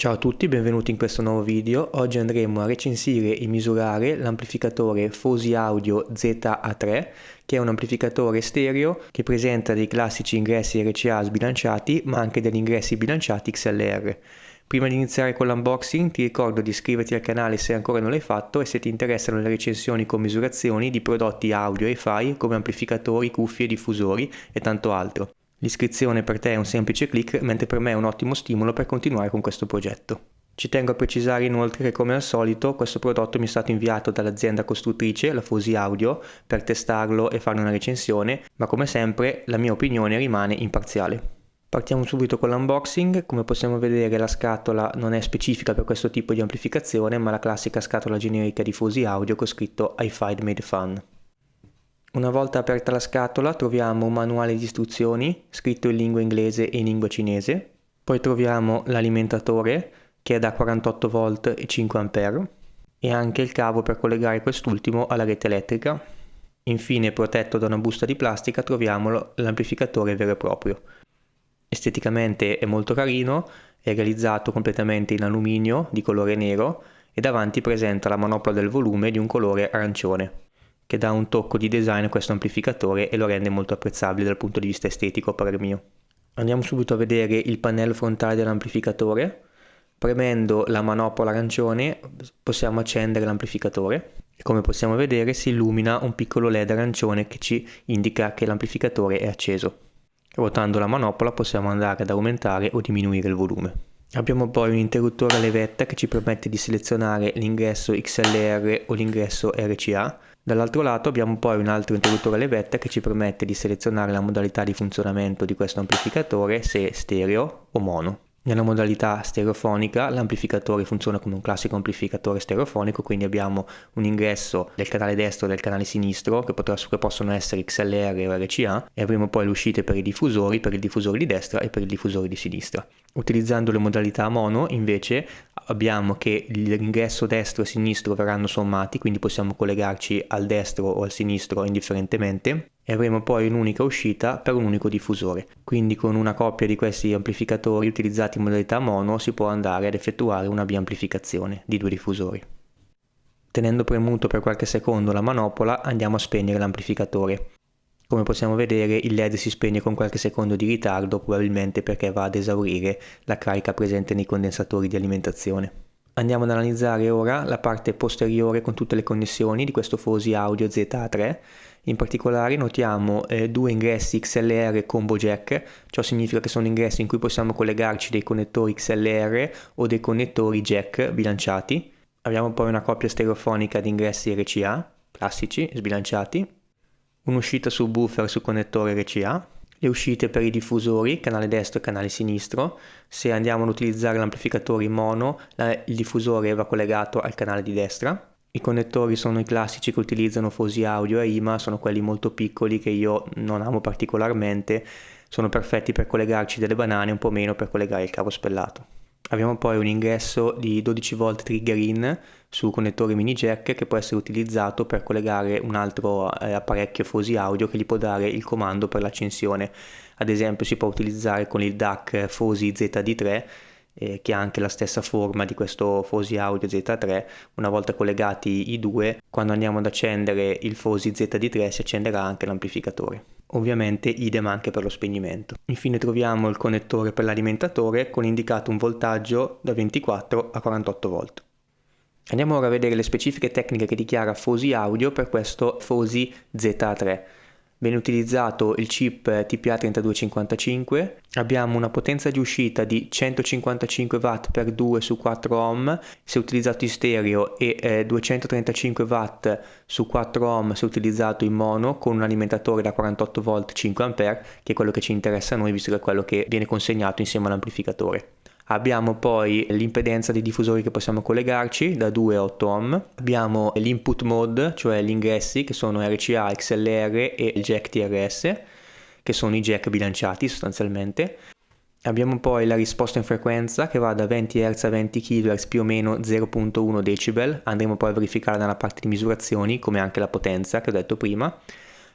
Ciao a tutti, benvenuti in questo nuovo video. Oggi andremo a recensire e misurare l'amplificatore Fosi Audio ZA3, che è un amplificatore stereo che presenta dei classici ingressi RCA sbilanciati, ma anche degli ingressi bilanciati XLR. Prima di iniziare con l'unboxing ti ricordo di iscriverti al canale se ancora non l'hai fatto e se ti interessano le recensioni con misurazioni di prodotti audio e hi-fi come amplificatori, cuffie, diffusori e tanto altro. L'iscrizione per te è un semplice click, mentre per me è un ottimo stimolo per continuare con questo progetto. Ci tengo a precisare inoltre che, come al solito, questo prodotto mi è stato inviato dall'azienda costruttrice, la Fosi Audio, per testarlo e farne una recensione, ma come sempre la mia opinione rimane imparziale. Partiamo subito con l'unboxing. Come possiamo vedere, la scatola non è specifica per questo tipo di amplificazione, ma la classica scatola generica di Fosi Audio con scritto hi-fi made fun. Una volta aperta la scatola troviamo un manuale di istruzioni scritto in lingua inglese e in lingua cinese, poi troviamo l'alimentatore che è da 48 volt e 5 A e anche il cavo per collegare quest'ultimo alla rete elettrica. Infine, protetto da una busta di plastica, troviamo l'amplificatore vero e proprio. Esteticamente è molto carino, è realizzato completamente in alluminio di colore nero e davanti presenta la manopola del volume di un colore arancione, che dà un tocco di design a questo amplificatore e lo rende molto apprezzabile dal punto di vista estetico a parer mio. Andiamo subito a vedere il pannello frontale dell'amplificatore. Premendo la manopola arancione possiamo accendere l'amplificatore e, come possiamo vedere, si illumina un piccolo LED arancione che ci indica che l'amplificatore è acceso. Ruotando la manopola possiamo andare ad aumentare o diminuire il volume. Abbiamo poi un interruttore a levetta che ci permette di selezionare l'ingresso XLR o l'ingresso RCA. Dall'altro lato abbiamo poi un altro interruttore a levetta che ci permette di selezionare la modalità di funzionamento di questo amplificatore, se stereo o mono. Nella modalità stereofonica l'amplificatore funziona come un classico amplificatore stereofonico, quindi abbiamo un ingresso del canale destro e del canale sinistro che possono essere XLR o RCA, e avremo poi le uscite per i diffusori, per il diffusore di destra e per il diffusore di sinistra. Utilizzando le modalità mono invece abbiamo che l'ingresso destro e sinistro verranno sommati, quindi possiamo collegarci al destro o al sinistro indifferentemente, e avremo poi un'unica uscita per un unico diffusore. Quindi con una coppia di questi amplificatori utilizzati in modalità mono si può andare ad effettuare una biamplificazione di due diffusori. Tenendo premuto per qualche secondo la manopola andiamo a spegnere l'amplificatore. Come possiamo vedere, il LED si spegne con qualche secondo di ritardo, probabilmente perché va ad esaurire la carica presente nei condensatori di alimentazione. Andiamo ad analizzare ora la parte posteriore con tutte le connessioni di questo Fosi Audio ZA3. In particolare notiamo due ingressi XLR combo jack, ciò significa che sono ingressi in cui possiamo collegarci dei connettori XLR o dei connettori jack bilanciati. Abbiamo poi una coppia stereofonica di ingressi RCA, classici, sbilanciati, un'uscita subwoofer sul connettore RCA, le uscite per i diffusori, canale destro e canale sinistro. Se andiamo ad utilizzare l'amplificatore in mono, il diffusore va collegato al canale di destra. I connettori sono i classici che utilizzano Fosi Audio e IMA, sono quelli molto piccoli che io non amo particolarmente, sono perfetti per collegarci delle banane, un po' meno per collegare il cavo spellato. Abbiamo poi un ingresso di 12 volt trigger in sul connettore mini jack che può essere utilizzato per collegare un altro apparecchio Fosi Audio che gli può dare il comando per l'accensione. Ad esempio si può utilizzare con il DAC Fosi ZD3 che ha anche la stessa forma di questo Fosi Audio Z3. Una volta collegati i due, quando andiamo ad accendere il Fosi ZD3 si accenderà anche l'amplificatore. Ovviamente idem anche per lo spegnimento. Infine troviamo il connettore per l'alimentatore con indicato un voltaggio da 24 a 48 volt. Andiamo ora a vedere le specifiche tecniche che dichiara Fosi Audio per questo Fosi ZA3. Viene utilizzato il chip TPA3255, abbiamo una potenza di uscita di 155 watt per 2 su 4 ohm se utilizzato in stereo e 235 watt su 4 ohm se utilizzato in mono, con un alimentatore da 48 volt 5 A, che è quello che ci interessa a noi visto che è quello che viene consegnato insieme all'amplificatore. Abbiamo poi l'impedenza dei diffusori che possiamo collegarci da 2 a 8 ohm, abbiamo l'input mode, cioè gli ingressi che sono RCA, XLR e il jack TRS, che sono i jack bilanciati sostanzialmente. Abbiamo poi la risposta in frequenza che va da 20 Hz a 20 kHz più o meno 0.1 decibel, andremo poi a verificare nella parte di misurazioni come anche la potenza che ho detto prima.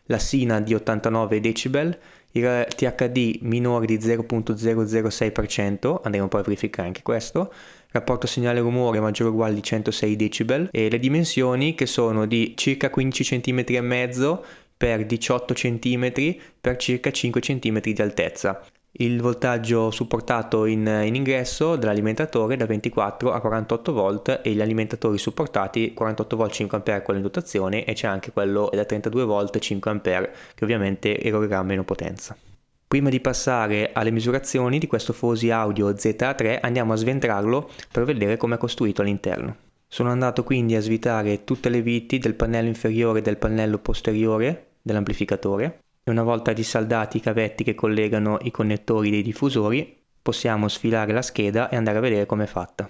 La sina di 89 decibel, il THD minore di 0.006%, andremo poi a verificare anche questo, rapporto segnale rumore maggiore o uguale di 106 decibel e le dimensioni che sono di circa 15 cm e mezzo per 18 cm per circa 5 cm di altezza. Il voltaggio supportato in ingresso dell'alimentatore da 24 a 48 volt e gli alimentatori supportati 48 volt 5 A quello in dotazione e c'è anche quello da 32 volt 5 A che ovviamente erogherà meno potenza. Prima di passare alle misurazioni di questo Fosi Audio ZA3 andiamo a sventrarlo per vedere come è costruito all'interno. Sono andato quindi a svitare tutte le viti del pannello inferiore e del pannello posteriore dell'amplificatore. E una volta dissaldati i cavetti che collegano i connettori dei diffusori, possiamo sfilare la scheda e andare a vedere com'è fatta.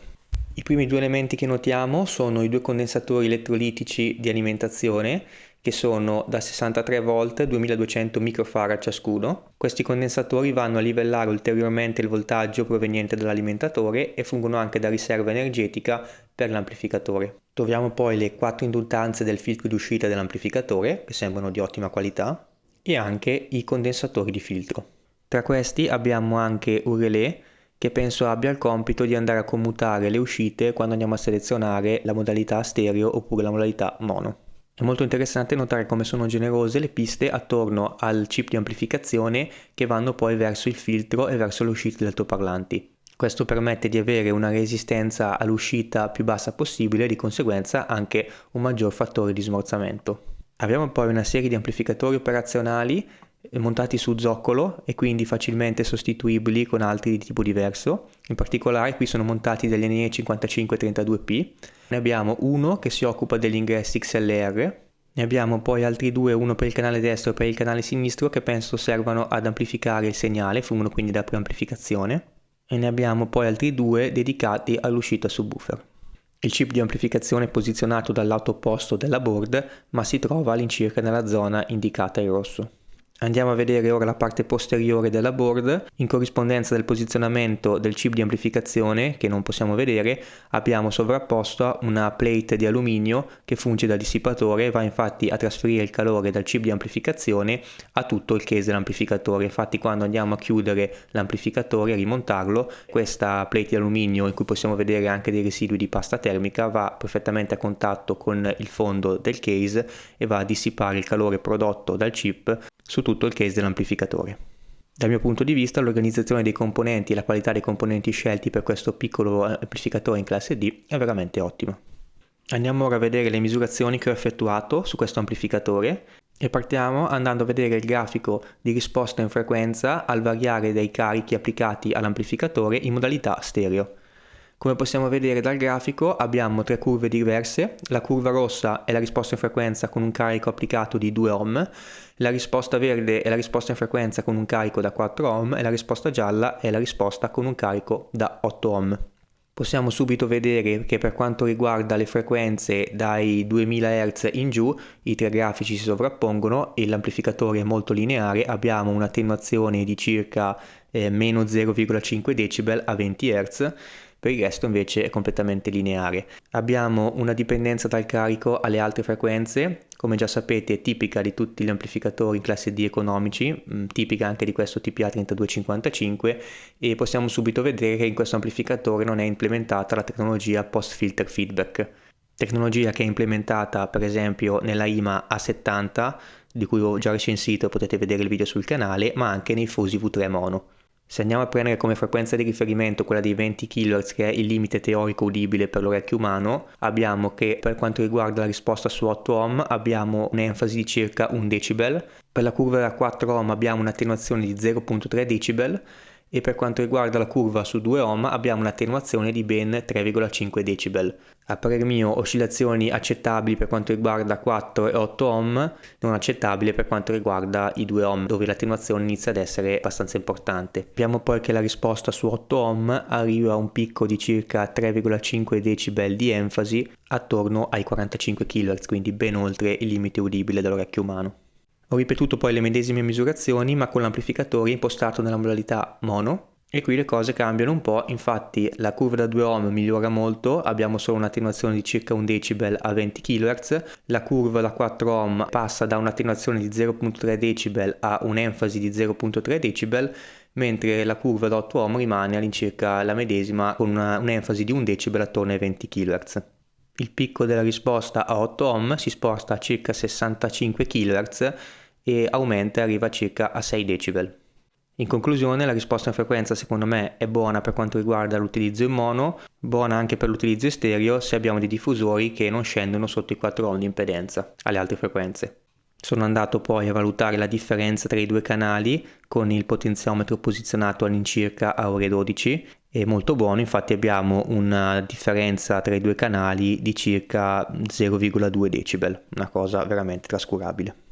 I primi due elementi che notiamo sono i due condensatori elettrolitici di alimentazione, che sono da 63 volt 2200 microfarad ciascuno. Questi condensatori vanno a livellare ulteriormente il voltaggio proveniente dall'alimentatore e fungono anche da riserva energetica per l'amplificatore. Troviamo poi le 4 indultanze del filtro d'uscita dell'amplificatore, che sembrano di ottima qualità, e anche i condensatori di filtro. Tra questi abbiamo anche un relè che penso abbia il compito di andare a commutare le uscite quando andiamo a selezionare la modalità stereo oppure la modalità mono. È molto interessante notare come sono generose le piste attorno al chip di amplificazione che vanno poi verso il filtro e verso le uscite degli altoparlanti. Questo permette di avere una resistenza all'uscita più bassa possibile e di conseguenza anche un maggior fattore di smorzamento. Abbiamo poi una serie di amplificatori operazionali montati su zoccolo e quindi facilmente sostituibili con altri di tipo diverso. In particolare qui sono montati degli NE5532P. Ne abbiamo uno che si occupa degli ingressi XLR. Ne abbiamo poi altri due, uno per il canale destro e per il canale sinistro, che penso servano ad amplificare il segnale, fungono quindi da preamplificazione. E ne abbiamo poi altri due dedicati all'uscita subwoofer. Il chip di amplificazione è posizionato dal lato opposto della board, ma si trova all'incirca nella zona indicata in rosso. Andiamo a vedere ora la parte posteriore della board. In corrispondenza del posizionamento del chip di amplificazione, che non possiamo vedere, abbiamo sovrapposto una plate di alluminio che funge da dissipatore e va infatti a trasferire il calore dal chip di amplificazione a tutto il case dell'amplificatore. Infatti quando andiamo a chiudere l'amplificatore e a rimontarlo, questa plate di alluminio, in cui possiamo vedere anche dei residui di pasta termica, va perfettamente a contatto con il fondo del case e va a dissipare il calore prodotto dal chip su tutto il case dell'amplificatore. Dal mio punto di vista l'organizzazione dei componenti e la qualità dei componenti scelti per questo piccolo amplificatore in classe D è veramente ottima. Andiamo ora a vedere le misurazioni che ho effettuato su questo amplificatore e partiamo andando a vedere il grafico di risposta in frequenza al variare dei carichi applicati all'amplificatore in modalità stereo. Come possiamo vedere dal grafico abbiamo tre curve diverse. La curva rossa è la risposta in frequenza con un carico applicato di 2 ohm, la risposta verde è la risposta in frequenza con un carico da 4 ohm e la risposta gialla è la risposta con un carico da 8 ohm. Possiamo subito vedere che per quanto riguarda le frequenze dai 2000 Hz in giù i tre grafici si sovrappongono e l'amplificatore è molto lineare. Abbiamo un'attenuazione di circa meno 0,5 decibel a 20 Hz. Per il resto invece è completamente lineare. Abbiamo una dipendenza dal carico alle altre frequenze, come già sapete è tipica di tutti gli amplificatori in classe D economici, tipica anche di questo TPA3255, e possiamo subito vedere che in questo amplificatore non è implementata la tecnologia post-filter feedback. Tecnologia che è implementata per esempio nella IMA A70, di cui ho già recensito, potete vedere il video sul canale, ma anche nei Fosi V3 mono. Se andiamo a prendere come frequenza di riferimento quella dei 20 kHz, che è il limite teorico udibile per l'orecchio umano, abbiamo che per quanto riguarda la risposta su 8 ohm abbiamo un'enfasi di circa 1 decibel, per la curva da 4 ohm abbiamo un'attenuazione di 0,3 decibel e per quanto riguarda la curva su 2 ohm abbiamo un'attenuazione di ben 3,5 decibel. A parer mio oscillazioni accettabili per quanto riguarda 4 e 8 ohm, non accettabile per quanto riguarda i 2 ohm, dove l'attenuazione inizia ad essere abbastanza importante. Abbiamo poi che la risposta su 8 ohm arriva a un picco di circa 3,5 decibel di enfasi attorno ai 45 kHz, quindi ben oltre il limite udibile dell'orecchio umano. Ho ripetuto poi le medesime misurazioni ma con l'amplificatore impostato nella modalità mono E qui le cose cambiano un po', infatti la curva da 2 ohm migliora molto, abbiamo solo un'attenuazione di circa 1 decibel a 20 kHz, la curva da 4 ohm passa da un'attenuazione di 0.3 decibel a un'enfasi di 0.3 decibel, mentre la curva da 8 ohm rimane all'incirca la medesima con un'enfasi di 1 decibel attorno ai 20 kHz. Il picco della risposta a 8 ohm si sposta a circa 65 kHz e aumenta e arriva circa a 6 decibel. In conclusione, la risposta in frequenza secondo me è buona per quanto riguarda l'utilizzo in mono, buona anche per l'utilizzo in stereo se abbiamo dei diffusori che non scendono sotto i 4 ohm di impedenza alle altre frequenze. Sono andato poi a valutare la differenza tra i due canali con il potenziometro posizionato all'incirca a ore 12, è molto buono, infatti abbiamo una differenza tra i due canali di circa 0,2 decibel, una cosa veramente trascurabile.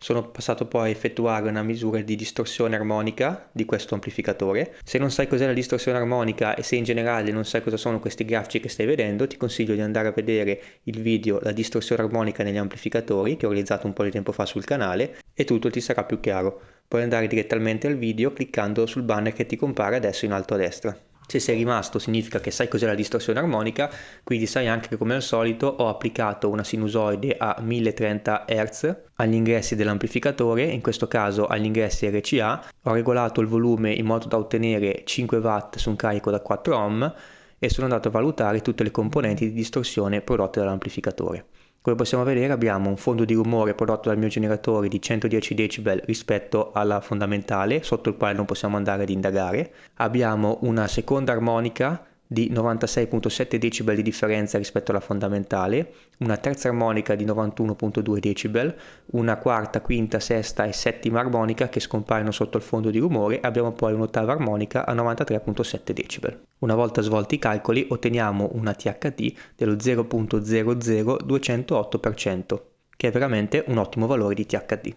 Sono passato poi a effettuare una misura di distorsione armonica di questo amplificatore. Se non sai cos'è la distorsione armonica e se in generale non sai cosa sono questi grafici che stai vedendo, ti consiglio di andare a vedere il video La distorsione armonica negli amplificatori che ho realizzato un po' di tempo fa sul canale e tutto ti sarà più chiaro. Puoi andare direttamente al video cliccando sul banner che ti compare adesso in alto a destra. Se sei rimasto significa che sai cos'è la distorsione armonica, quindi sai anche che come al solito ho applicato una sinusoide a 1030 Hz agli ingressi dell'amplificatore, in questo caso agli ingressi RCA, ho regolato il volume in modo da ottenere 5 watt su un carico da 4 ohm e sono andato a valutare tutte le componenti di distorsione prodotte dall'amplificatore. Come possiamo vedere abbiamo un fondo di rumore prodotto dal mio generatore di 110 decibel rispetto alla fondamentale, sotto il quale non possiamo andare ad indagare. Abbiamo una seconda armonica di 96.7 decibel di differenza rispetto alla fondamentale, una terza armonica di 91.2 decibel, una quarta, quinta, sesta e settima armonica che scompaiono sotto il fondo di rumore, abbiamo poi un'ottava armonica a 93.7 decibel. Una volta svolti i calcoli otteniamo una THD dello 0.00208%, che è veramente un ottimo valore di THD.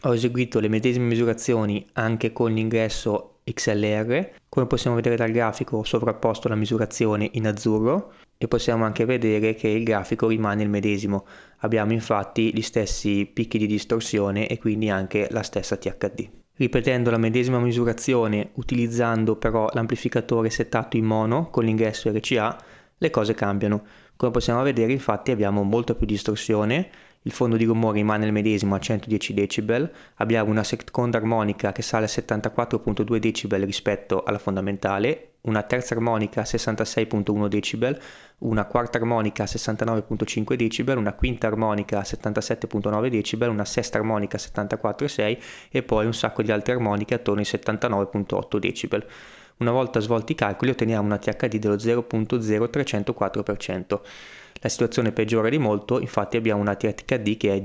Ho eseguito le medesime misurazioni anche con l'ingresso XLR, come possiamo vedere dal grafico ho sovrapposto la misurazione in azzurro e possiamo anche vedere che il grafico rimane il medesimo, abbiamo infatti gli stessi picchi di distorsione e quindi anche la stessa THD. Ripetendo la medesima misurazione utilizzando però l'amplificatore settato in mono con l'ingresso RCA, le cose cambiano. Come possiamo vedere infatti abbiamo molta più distorsione, il fondo di rumore rimane il medesimo a 110 decibel, abbiamo una seconda armonica che sale a 74.2 decibel rispetto alla fondamentale, una terza armonica a 66.1 decibel, una quarta armonica a 69.5 decibel, una quinta armonica a 77.9 decibel, una sesta armonica a 74.6 e poi un sacco di altre armoniche attorno ai 79.8 decibel. Una volta svolti i calcoli otteniamo una THD dello 0.0304%. La situazione peggiora di molto, infatti abbiamo una THD che è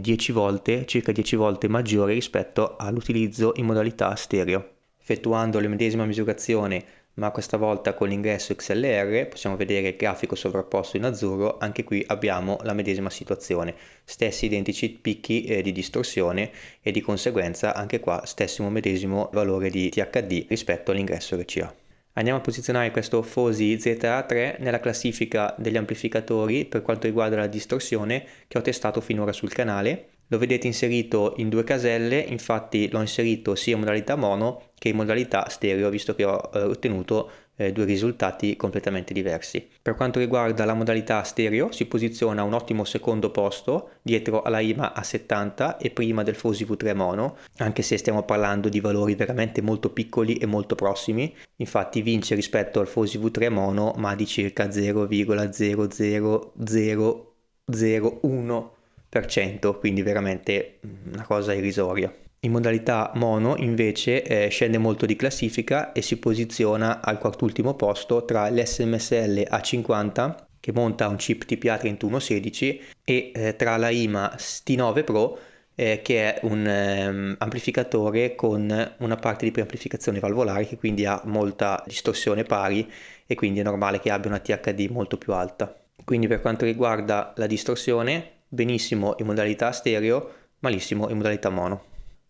circa 10 volte maggiore rispetto all'utilizzo in modalità stereo. Effettuando la medesima misurazione ma questa volta con l'ingresso XLR possiamo vedere il grafico sovrapposto in azzurro, anche qui abbiamo la medesima situazione, stessi identici picchi di distorsione e di conseguenza anche qua stesso medesimo valore di THD rispetto all'ingresso RCA. Andiamo a posizionare questo FOSI ZA3 nella classifica degli amplificatori per quanto riguarda la distorsione che ho testato finora sul canale. Lo vedete inserito in due caselle, infatti l'ho inserito sia in modalità mono che in modalità stereo, visto che ho ottenuto due risultati completamente diversi. Per quanto riguarda la modalità stereo si posiziona a un ottimo secondo posto dietro alla IMA A70 e prima del FOSI V3 mono, anche se stiamo parlando di valori veramente molto piccoli e molto prossimi, infatti vince rispetto al FOSI V3 mono ma di circa 0,00001%, quindi veramente una cosa irrisoria. In modalità mono invece scende molto di classifica e si posiziona al quart'ultimo posto tra l'SMSL A50 che monta un chip TPA 3116 e tra la IMA ST9 Pro che è un amplificatore con una parte di preamplificazione valvolare che quindi ha molta distorsione pari e quindi è normale che abbia una THD molto più alta. Quindi per quanto riguarda la distorsione, benissimo in modalità stereo, malissimo in modalità mono.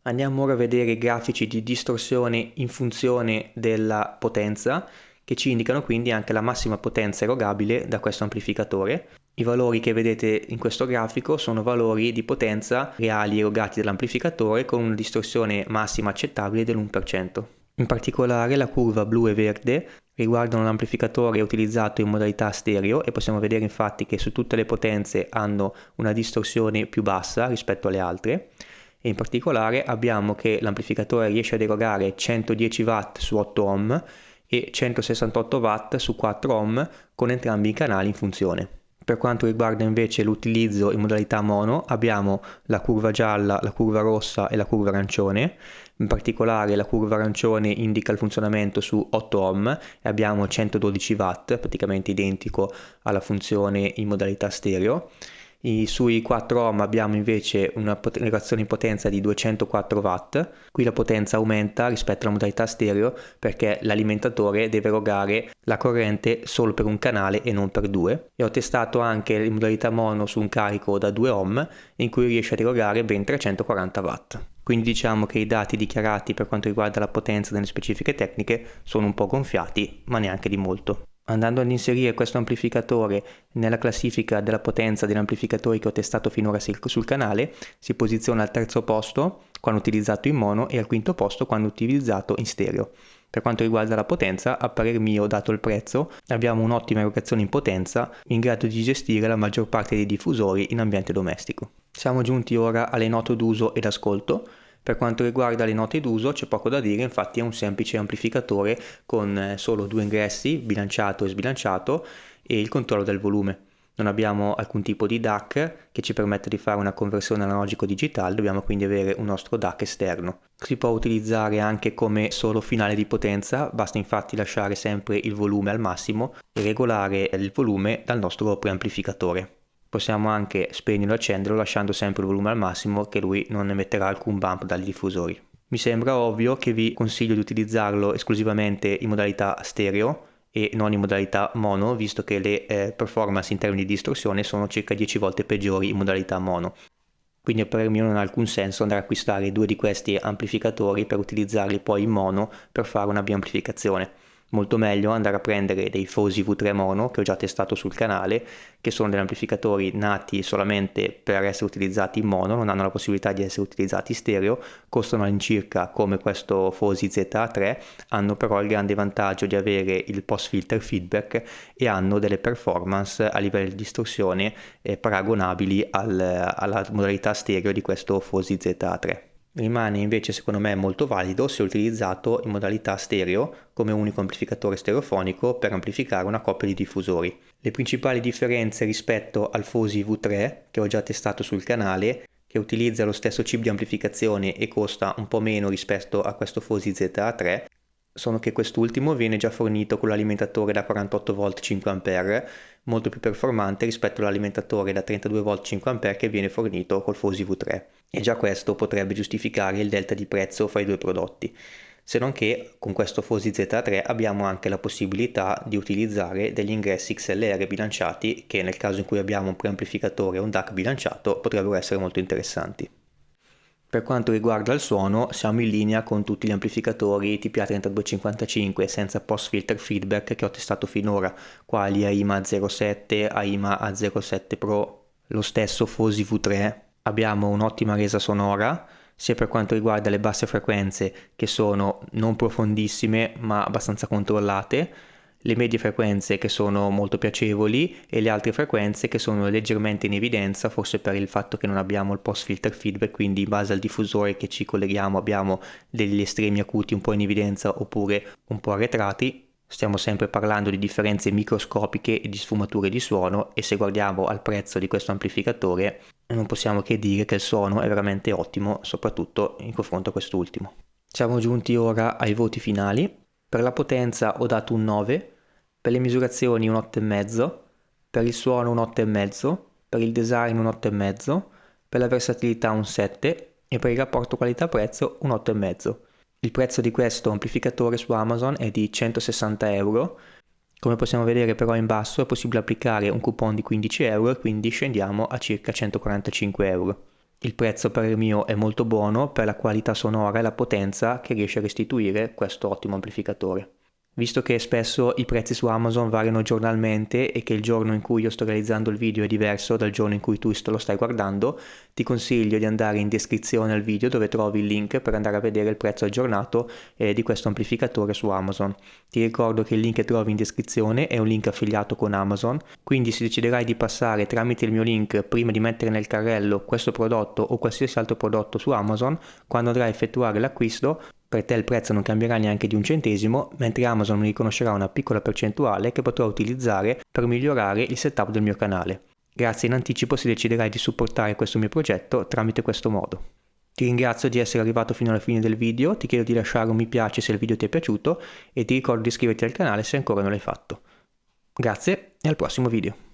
Andiamo ora a vedere i grafici di distorsione in funzione della potenza che ci indicano quindi anche la massima potenza erogabile da questo amplificatore. I valori che vedete in questo grafico sono valori di potenza reali erogati dall'amplificatore con una distorsione massima accettabile dell'1%. In particolare la curva blu e verde riguardano l'amplificatore utilizzato in modalità stereo e possiamo vedere infatti che su tutte le potenze hanno una distorsione più bassa rispetto alle altre. E in particolare abbiamo che l'amplificatore riesce ad erogare 110 watt su 8 ohm e 168 watt su 4 ohm con entrambi i canali in funzione. Per quanto riguarda invece l'utilizzo in modalità mono abbiamo la curva gialla, la curva rossa e la curva arancione. In particolare la curva arancione indica il funzionamento su 8 ohm e abbiamo 112 watt, praticamente identico alla funzione in modalità stereo. Sui 4 ohm abbiamo invece una erogazione in potenza di 204 watt. Qui la potenza aumenta rispetto alla modalità stereo perché l'alimentatore deve erogare la corrente solo per un canale e non per due. E ho testato anche in modalità mono su un carico da 2 ohm in cui riesce ad erogare ben 340 watt. Quindi diciamo che i dati dichiarati per quanto riguarda la potenza delle specifiche tecniche sono un po' gonfiati, ma neanche di molto. Andando ad inserire questo amplificatore nella classifica della potenza degli amplificatori che ho testato finora sul canale, si posiziona al terzo posto quando utilizzato in mono e al quinto posto quando utilizzato in stereo. Per quanto riguarda la potenza, a parer mio, dato il prezzo, abbiamo un'ottima erogazione in potenza in grado di gestire la maggior parte dei diffusori in ambiente domestico. Siamo giunti ora alle note d'uso ed ascolto. Per quanto riguarda le note d'uso c'è poco da dire, infatti è un semplice amplificatore con solo due ingressi, bilanciato e sbilanciato, e il controllo del volume. Non abbiamo alcun tipo di DAC che ci permette di fare una conversione analogico-digitale, dobbiamo quindi avere un nostro DAC esterno. Si può utilizzare anche come solo finale di potenza, basta infatti lasciare sempre il volume al massimo e regolare il volume dal nostro preamplificatore. Possiamo anche spegnerlo e accenderlo lasciando sempre il volume al massimo, che lui non emetterà alcun bump dai diffusori. Mi sembra ovvio che vi consiglio di utilizzarlo esclusivamente in modalità stereo e non in modalità mono, visto che le performance in termini di distorsione sono circa 10 volte peggiori in modalità mono. Quindi a parer mio non ha alcun senso andare a acquistare due di questi amplificatori per utilizzarli poi in mono per fare una biamplificazione. Molto meglio andare a prendere dei Fosi V3 mono che ho già testato sul canale, che sono degli amplificatori nati solamente per essere utilizzati in mono, non hanno la possibilità di essere utilizzati stereo, costano all'incirca come questo Fosi ZA3, hanno però il grande vantaggio di avere il post filter feedback e hanno delle performance a livello di distorsione paragonabili alla modalità stereo di questo Fosi ZA3. Rimane invece secondo me molto valido se utilizzato in modalità stereo come unico amplificatore stereofonico per amplificare una coppia di diffusori. Le principali differenze rispetto al Fosi V3 che ho già testato sul canale, che utilizza lo stesso chip di amplificazione e costa un po' meno rispetto a questo Fosi ZA3, sono che quest'ultimo viene già fornito con l'alimentatore da 48 V 5A, molto più performante rispetto all'alimentatore da 32 V 5A che viene fornito col Fosi V3. E già questo potrebbe giustificare il delta di prezzo fra i due prodotti. Se non che con questo Fosi ZA3 abbiamo anche la possibilità di utilizzare degli ingressi XLR bilanciati che nel caso in cui abbiamo un preamplificatore o un DAC bilanciato potrebbero essere molto interessanti. Per quanto riguarda il suono, siamo in linea con tutti gli amplificatori TPA3255 senza post filter feedback che ho testato finora, quali AIMA A07, AIMA A07 Pro, lo stesso Fosi V3. Abbiamo un'ottima resa sonora, sia per quanto riguarda le basse frequenze, che sono non profondissime ma abbastanza controllate, le medie frequenze che sono molto piacevoli e le altre frequenze che sono leggermente in evidenza, forse per il fatto che non abbiamo il post filter feedback, quindi in base al diffusore che ci colleghiamo abbiamo degli estremi acuti un po' in evidenza oppure un po' arretrati. Stiamo sempre parlando di differenze microscopiche e di sfumature di suono, e se guardiamo al prezzo di questo amplificatore non possiamo che dire che il suono è veramente ottimo, soprattutto in confronto a quest'ultimo. Siamo giunti ora ai voti finali. Per la potenza ho dato un 9, per le misurazioni un 8,5, per il suono un 8,5, per il design un 8,5, per la versatilità un 7 e per il rapporto qualità-prezzo un 8,5. Il prezzo di questo amplificatore su Amazon è di 160 euro. Come possiamo vedere però in basso è possibile applicare un coupon di 15 euro e quindi scendiamo a circa 145 euro. Il prezzo per il mio è molto buono per la qualità sonora e la potenza che riesce a restituire questo ottimo amplificatore. Visto che spesso i prezzi su Amazon variano giornalmente e che il giorno in cui io sto realizzando il video è diverso dal giorno in cui tu lo stai guardando, ti consiglio di andare in descrizione al video dove trovi il link per andare a vedere il prezzo aggiornato di questo amplificatore su Amazon. Ti ricordo che il link che trovi in descrizione è un link affiliato con Amazon, quindi se deciderai di passare tramite il mio link prima di mettere nel carrello questo prodotto o qualsiasi altro prodotto su Amazon, quando andrai a effettuare l'acquisto, per te il prezzo non cambierà neanche di un centesimo, mentre Amazon mi riconoscerà una piccola percentuale che potrò utilizzare per migliorare il setup del mio canale. Grazie in anticipo se deciderai di supportare questo mio progetto tramite questo modo. Ti ringrazio di essere arrivato fino alla fine del video, ti chiedo di lasciare un mi piace se il video ti è piaciuto e ti ricordo di iscriverti al canale se ancora non l'hai fatto. Grazie e al prossimo video.